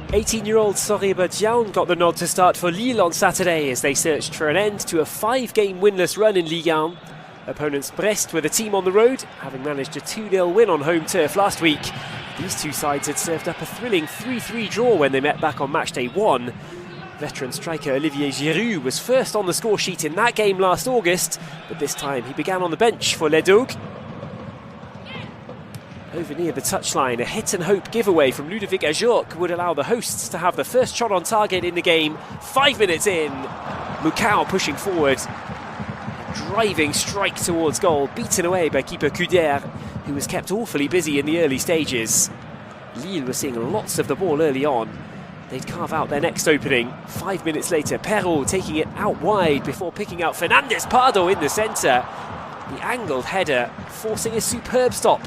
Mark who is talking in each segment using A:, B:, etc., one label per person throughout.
A: 18-year-old Soriba Diagne got the nod to start for Lille on Saturday as they searched for an end to a 5-game winless run in Ligue 1. Opponents Brest were the team on the road, having managed a 2-0 win on home turf last week. These two sides had served up a thrilling 3-3 draw when they met back on matchday 1. Veteran striker Olivier Giroud was first on the score sheet in that game last August, but this time he began on the bench for Les Dogues. Over near the touchline, a hit-and-hope giveaway from Ludovic Ajorc would allow the hosts to have the first shot on target in the game. 5 minutes in, Mukau pushing forward. A driving strike towards goal, beaten away by keeper Kuder, who was kept awfully busy in the early stages. Lille were seeing lots of the ball early on. They'd carve out their next opening. 5 minutes later, Perrault taking it out wide before picking out Fernandez Pardo in the centre. The angled header forcing a superb stop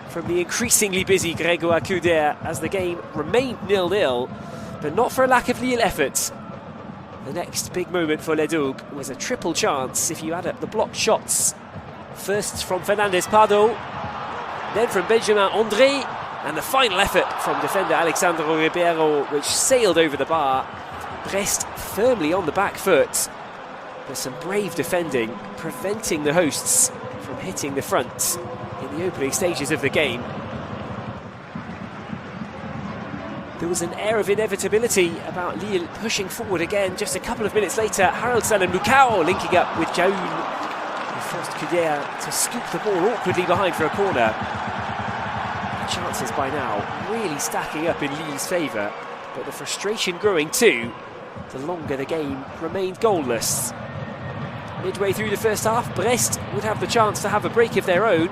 A: from the increasingly busy Grégoire Kuder as the game remained 0-0, but not for a lack of Lille effort. The next big moment for Les Dogues was a triple chance if you add up the blocked shots. First from Fernandez Pardo, then from Benjamin André, and the final effort from defender Alexandre Ribeiro, which sailed over the bar. Brest firmly on the back foot, but some brave defending preventing the hosts from hitting the front in the opening stages of the game. There was an air of inevitability about Lille pushing forward again. Just a couple of minutes later, Haraldsson and Mukau linking up with Jaoun, who forced Kuder to scoop the ball awkwardly behind for a corner. The chances by now really stacking up in Lille's favour, but the frustration growing too, the longer the game remained goalless. Midway through the first half, Brest would have the chance to have a break of their own.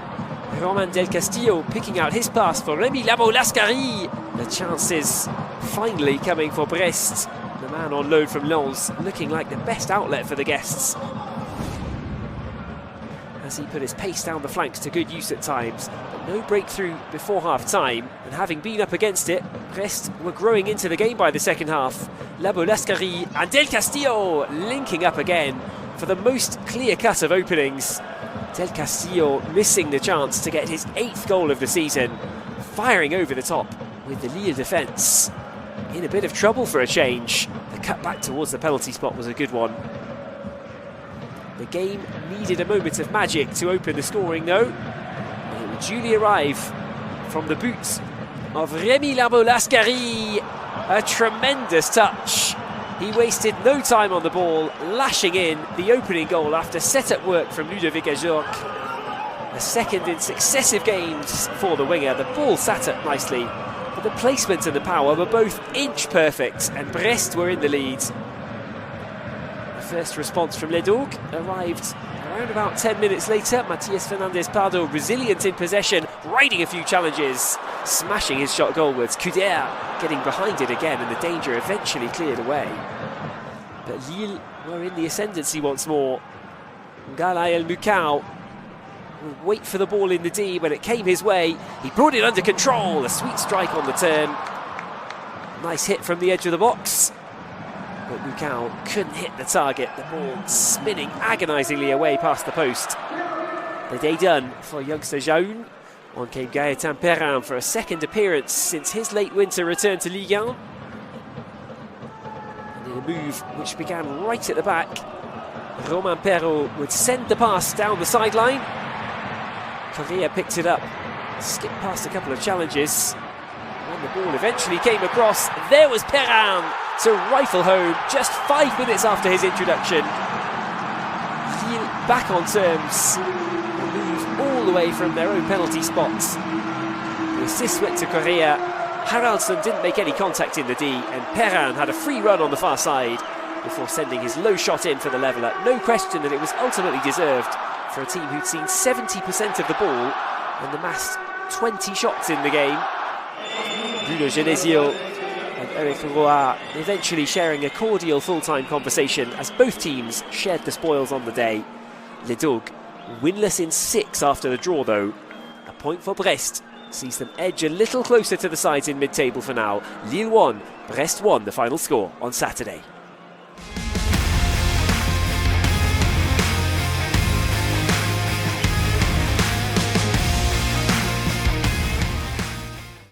A: Romain Del Castillo picking out his pass for Rémi Labo-Lascaris. The chances finally coming for Brest. The man on loan from Lens looking like the best outlet for the guests, as he put his pace down the flanks to good use at times, but no breakthrough before half-time. And having been up against it, Brest were growing into the game by the second half. Labo-Lascaris and Del Castillo linking up again for the most clear-cut of openings. Del Castillo missing the chance to get his 8th goal of the season, firing over the top with the Lille defence in a bit of trouble for a change. The cut back towards the penalty spot was a good one. The game needed a moment of magic to open the scoring though, and it would duly arrive from the boot of Rémi Labo-Lascaris. A tremendous touch. He wasted no time on the ball, lashing in the opening goal after set-up work from Ludovic Ajorc. A second in successive games for the winger. The ball sat up nicely, but the placement and the power were both inch perfect, and Brest were in the lead. The first response from Les Dogues arrived around about 10 minutes later. Matías Fernandez Pardo resilient in possession, riding a few challenges, smashing his shot goalwards. Kuder getting behind it again, and the danger eventually cleared away. But Lille were in the ascendancy once more. Galaël Mukau would wait for the ball in the D. When it came his way, he brought it under control. A sweet strike on the turn. Nice hit from the edge of the box, but Mukau couldn't hit the target. The ball spinning agonisingly away past the post. The day done for youngster Jaoun. On came Gaëtan Perrin for a second appearance since his late winter return to Ligue 1. And in a move which began right at the back, Romain Perrault would send the pass down the sideline. Correa picked it up, skipped past a couple of challenges. When the ball eventually came across, there was Perrin to rifle home just 5 minutes after his introduction. Lille back on terms. All the way from their own penalty spot. The assist went to Correa. Haraldsson didn't make any contact in the D, and Perrin had a free run on the far side before sending his low shot in for the leveller. No question that it was ultimately deserved for a team who'd seen 70% of the ball and amassed 20 shots in the game. Bruno Genesio and Eric Roy eventually sharing a cordial full-time conversation as both teams shared the spoils on the day. Les Dogues winless in 6 after the draw though. A point for Brest sees them edge a little closer to the sides in mid-table for now. Lille 1, Brest 1 the final score on Saturday.